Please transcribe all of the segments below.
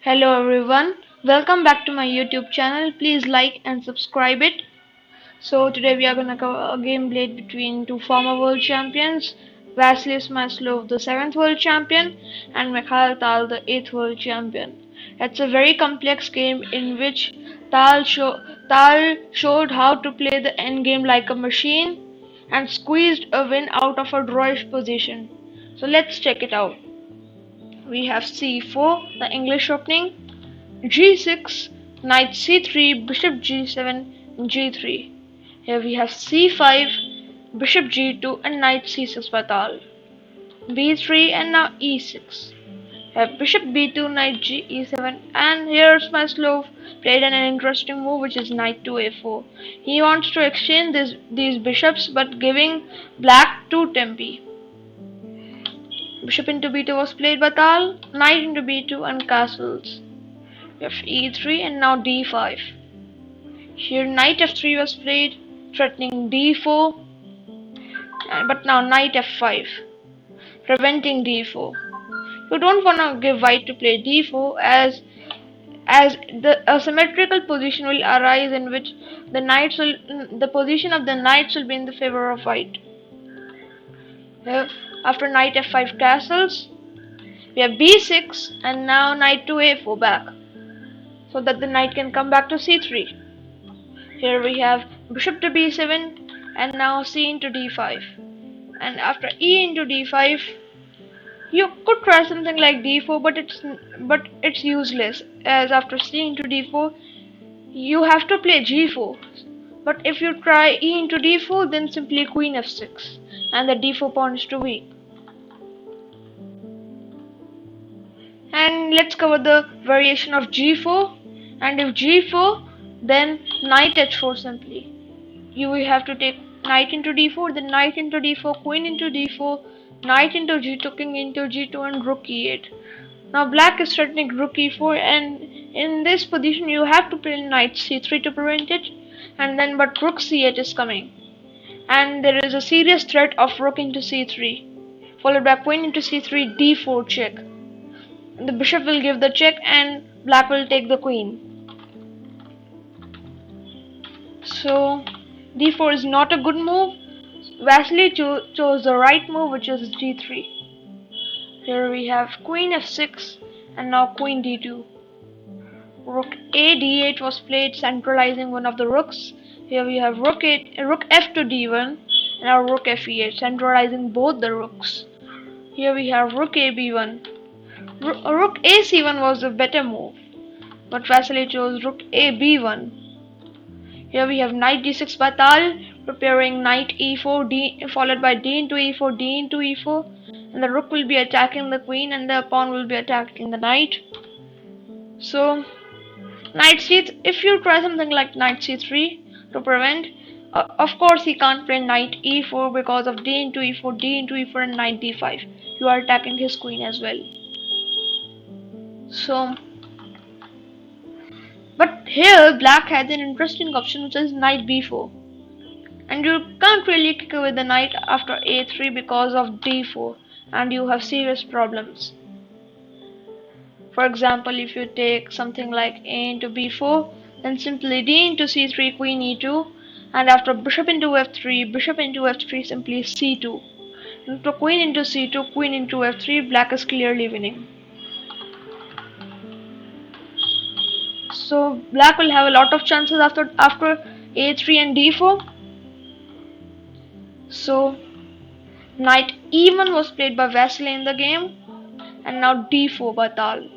Hello everyone, welcome back to my YouTube channel. Please like and subscribe it. So today we are gonna cover a game played between two former world champions, Vasily Smyslov, the 7th world champion, and Mikhail Tal, the 8th world champion. It's a very complex game in which Tal showed how to play the endgame like a machine and squeezed a win out of a drawish position. So let's check it out. We have c4, the English opening, g6, knight c3, bishop g7, g3. Here we have c5, bishop g2 and knight c6 by Tal. b3 and now e6. Have bishop b2, knight g e7, and here Smyslov played an interesting move, which is knight to a4. He wants to exchange these bishops but giving black two tempi. Bishop into b2 was played by Tal, knight into b2 and castles. We have e3 and now d5. Here knight f3 was played, threatening d4, but now knight f5, preventing d4. You don't want to give white to play d4 as the asymmetrical position will arise in which the position of the knights will be in the favor of white. Here, after knight f5 castles, we have b6 and now knight to a4 back, so that the knight can come back to c3. Here we have bishop to b7 and now c into d5. And after e into d5, you could try something like d4, but it's useless, as after c into d4 you have to play g4. But if you try e into d4, then simply queen f6 and the d4 pawn is too weak. And let's cover the variation of g4. And if g4, then knight h4 simply. You will have to take knight into d4, then knight into d4, queen into d4, knight into g2, king into g2 and rook e8. Now black is threatening rook e4, and in this position you have to play knight c3 to prevent it, and then but rook c8 is coming. And there is a serious threat of rook into c3, followed by queen into c3, d4 check. The bishop will give the check and black will take the queen. So d4 is not a good move. Vasily chose the right move, which is g3. Here we have queen f6 and now queen d2. Rook a d8 was played, centralizing one of the rooks. Here we have rook f to d1 and now rook f e8, centralizing both the rooks. Here we have rook a b1. Rook a c1 was a better move, but Vasily chose rook a b1. Here we have knight d6 by Tal, preparing knight e4, followed by d into e4, d into e4, and the rook will be attacking the queen and the pawn will be attacking the knight. So knight c3, if you try something like knight c3 to prevent, of course he can't play knight e4 because of d into e4, d into e4 and knight d5. You are attacking his queen as well. So, but here black has an interesting option, which is knight b4, and you can't really kick away the knight after a3 because of d4, and you have serious problems. For example, if you take something like a into b4, then simply d into c3, queen e2, and after bishop into f3, simply c2. After queen into c2, queen into f3, black is clearly winning. So black will have a lot of chances after a3 and d4. So knight e1 was played by Vasily in the game, and now d4 by Tal.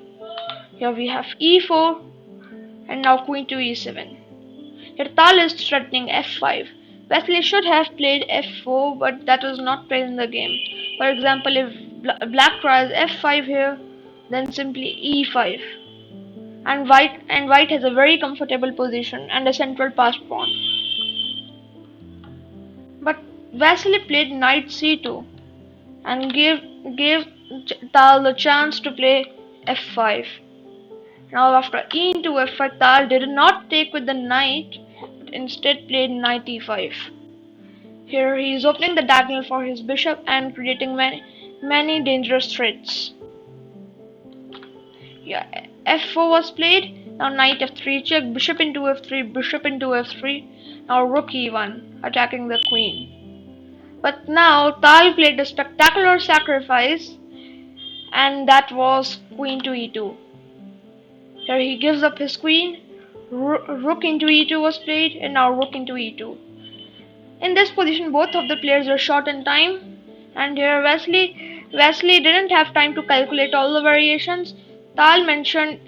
Here we have e4 and now queen to e7. Here Tal is threatening f5. Vasily should have played f4, but that was not played in the game. For example, if black tries f5 here, then simply e5. And white has a very comfortable position and a central passed pawn. But Vasily played knight c2 and gave Tal the chance to play f5. Now after e into f5, Tal did not take with the knight, but instead played knight e5. Here he is opening the diagonal for his bishop and creating many dangerous threats. Yeah, f4 was played. Now knight f3 check, bishop into f3, bishop into f3. Now rook e1, attacking the queen. But now Tal played a spectacular sacrifice, and that was queen to e2. Here he gives up his queen, rook into e2 was played, and now rook into e2. In this position, both of the players were short in time, and here Vasily didn't have time to calculate all the variations. Tal mentioned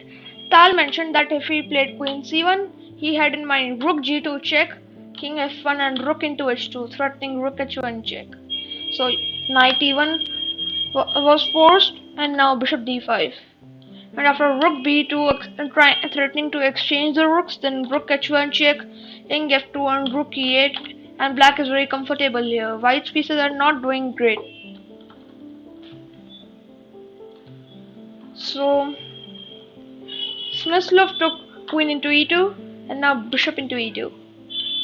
that if he played queen c1, he had in mind rook g2 check, king f1, and rook into h2, threatening rook h1 check. So knight e1 was forced, and now bishop d5. And after rook b2 threatening to exchange the rooks, then rook h1 check, king f2, and rook e8. And black is very comfortable here. White's pieces are not doing great. So Smyslov took queen into e2, and now bishop into e2.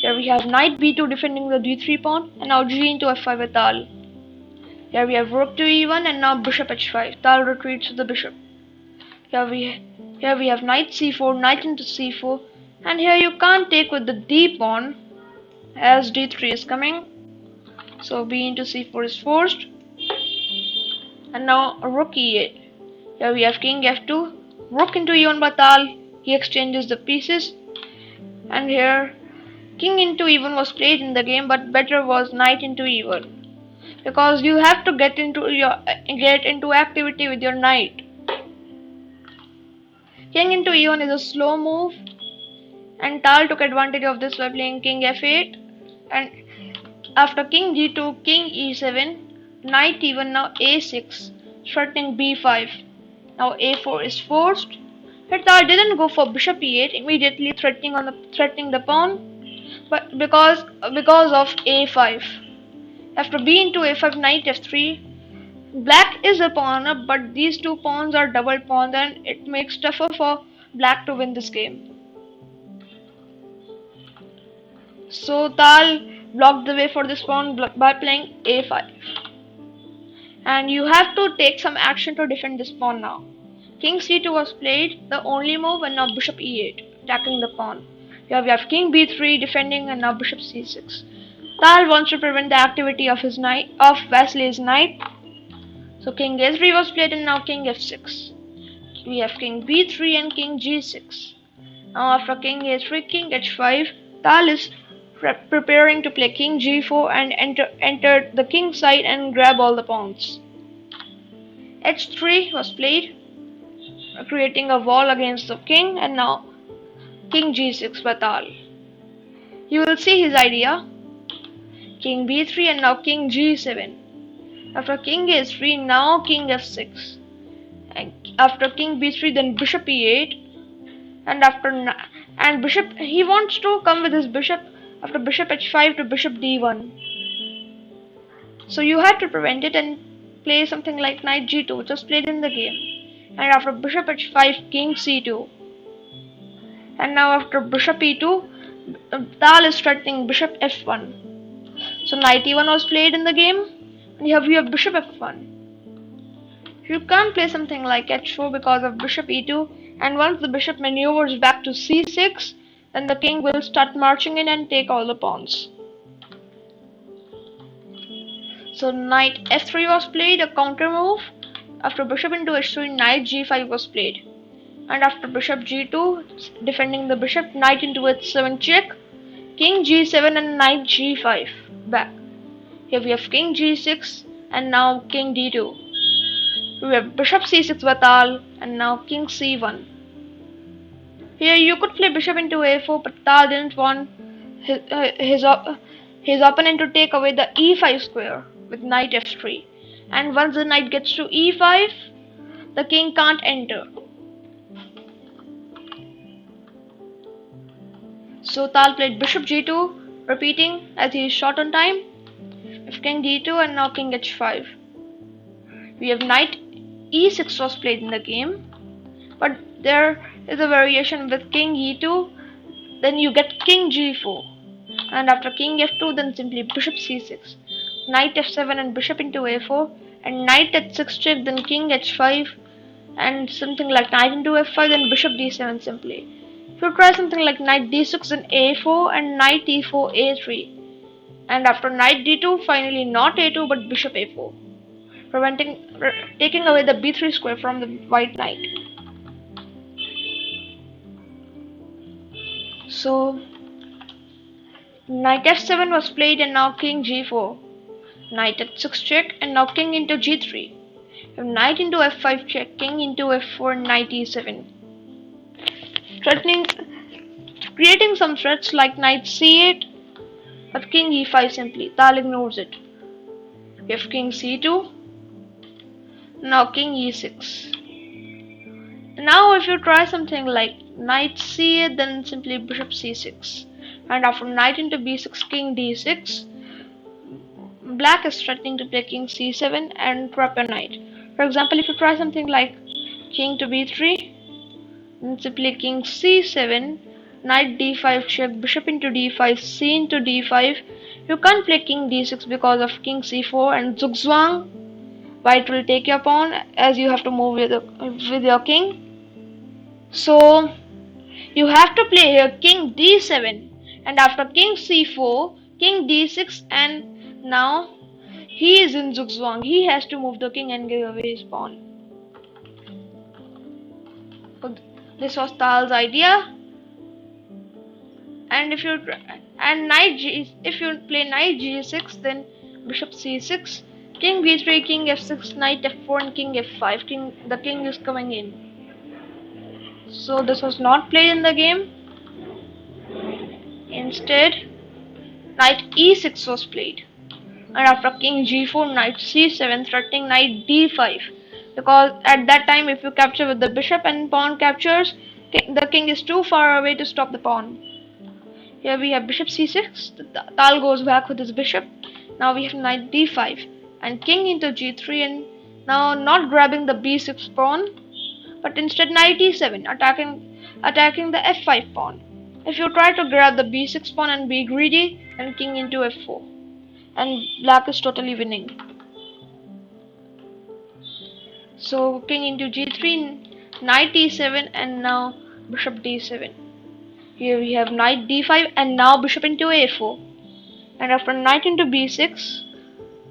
Here we have knight b2 defending the d3 pawn, and now g into f5 with Tal. Here we have rook to e1, and now bishop h5. Tal retreats with the bishop. Here we have knight c4, knight into c4, and here you can't take with the d pawn as d3 is coming. So b into c4 is forced, and now rook e8. Here we have king f2, rook into e1 by Tal. He exchanges the pieces, and here king into e1 was played in the game, but better was knight into e1 because you have to get into activity with your knight. King into e1 is a slow move, and Tal took advantage of this by playing king f8, and after king g2, king e7, knight e1, now a6, threatening b5. Now a4 is forced. Here Tal didn't go for bishop e8 immediately, threatening the pawn, but because of a5. After b into a5, knight f3. Black is a pawn up, but these two pawns are double pawns, and it makes tougher for black to win this game. So Tal blocked the way for this pawn by playing a5. And you have to take some action to defend this pawn now. King c2 was played, the only move, and now bishop e8, attacking the pawn. Here we have king b3 defending, and now bishop c6. Tal wants to prevent the activity of Vasily's knight. So king a3 was played, and now king f6. We have king b3 and king g6. Now after king a3, king h5, Tal is preparing to play king g4 and enter the king side and grab all the pawns. h3 was played, creating a wall against the king, and now king g6 by Tal. You will see his idea. King b3 and now king g7. After king a3, now king f6. And after king b3, then bishop e8. And bishop, he wants to come with his bishop after bishop h5 to bishop d1. So you have to prevent it and play something like knight g2, which was played in the game. And after bishop h5, king c2. And now after bishop e2, Tal is threatening bishop f1. So knight e1 was played in the game, and here we have bishop f1. You can't play something like h4 because of bishop e2, and once the bishop maneuvers back to c6, then the king will start marching in and take all the pawns. So knight f3 was played, a counter move. After bishop into h3, knight g5 was played. And after bishop g2, defending the bishop, knight into h7 check, king g7 and knight g5 back. Here we have king g6 and now king d2. We have bishop c6 by Tal and now king c1. Here you could play bishop into a4, but Tal didn't want his opponent to take away the e5 square with knight f3. And once the knight gets to e5, the king can't enter. So Tal played bishop g2, repeating as he is short on time. With king d2 and now king h5. We have knight e6 was played in the game, but there is a variation with king e2, then you get king g4, and after king f2, then simply bishop c6, knight f7 and bishop into a4, and knight h6 check, then king h5, and something like knight into f5, then bishop d7 simply. If you try something like knight d6, then a4 and knight e4 a3, and after knight d2, finally not a2 but bishop a4, taking away the b3 square from the white knight. So knight f7 was played, and now king g4, knight h6 check, and now king into g3. Knight into f5 check, king into f4, knight e7. Threatening, creating some threats like knight c8, but king e5 simply. Tal ignores it. We have king c2, now king e6. Now if you try something like knight c8, then simply bishop c6. And after knight into b6, king d6, black is threatening to play king c7 and trap your knight. For example, if you try something like king to b3, then simply king c7, knight d5 check, bishop into d5, c into d5. You can't play king d6 because of king c4 and zugzwang. White will take your pawn as you have to move with your king. So you have to play here king d7, and after king c4, king d6, and now he is in zugzwang. He has to move the king and give away his pawn. So this was Tal's idea. And if you play knight g6, then bishop c6, king b3, king f6, knight f4, and king f5. The king is coming in. So this was not played in the game. Instead, knight e6 was played, and after king g4, knight c7, threatening knight d5, because at that time if you capture with the bishop and pawn captures, the king is too far away to stop the pawn. Here we have bishop c6, Tal goes back with his bishop. Now we have knight d5 and king into g3, and now not grabbing the b6 pawn, but instead knight e7, attacking the f5 pawn. If you try to grab the b6 pawn and be greedy, then king into f4, and black is totally winning. So king into g3, knight e7, and now bishop d7. Here we have knight d5 and now bishop into a4, and after knight into b6,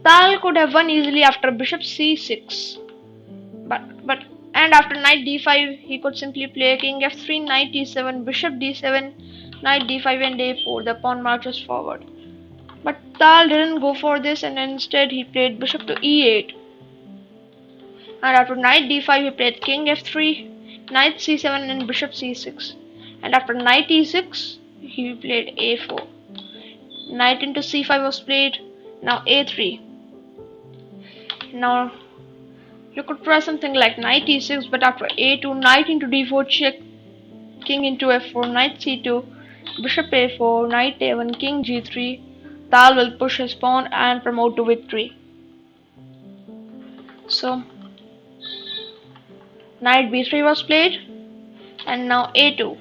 Tal could have won easily after bishop c6, and after knight d5 he could simply play king f3, knight e7, bishop d7, knight d5, and a4. The pawn marches forward. But Tal didn't go for this, and instead he played bishop to e8. And after knight d5 he played king f3, knight c7, and bishop c6. And after knight e6 he played a4. Knight into c5 was played. Now a3. Now you could try something like knight e6, but after a2, knight into d4 check, king into f4, knight c2, bishop a4, knight a1, king g3. Tal will push his pawn and promote to victory. So knight b3 was played, and now a2,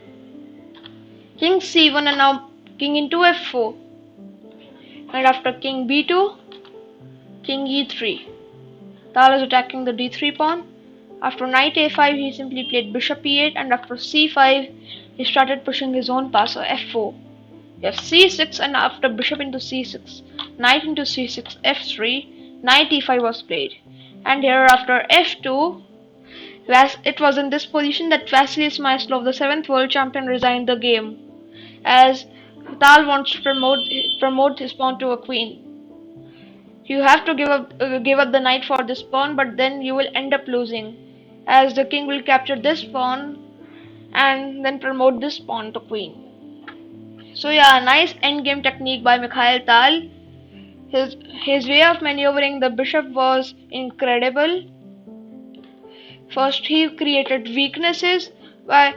king c1, and now king into f4, and after king b2, king e3. Tal is attacking the d3 pawn. After knight a5 he simply played bishop e8, and after c5 he started pushing his own passer f4. We have c6, and after bishop into c6, knight into c6, f3, knight e5 was played. And here after f2, it was in this position that Vasily Smyslov, the 7th world champion, resigned the game, as Tal wants to promote his pawn to a queen. You have to give up the knight for this pawn, but then you will end up losing, as the king will capture this pawn and then promote this pawn to queen. So yeah, nice endgame technique by Mikhail Tal. His way of maneuvering the bishop was incredible. First he created weaknesses by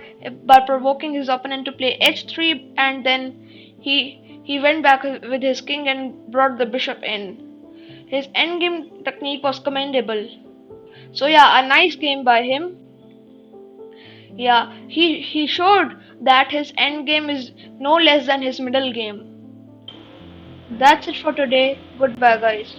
provoking his opponent to play h3, and then he went back with his king and brought the bishop in. His endgame technique was commendable. So yeah, a nice game by him. Yeah, he showed that his endgame is no less than his middle game. That's it for today. Goodbye guys.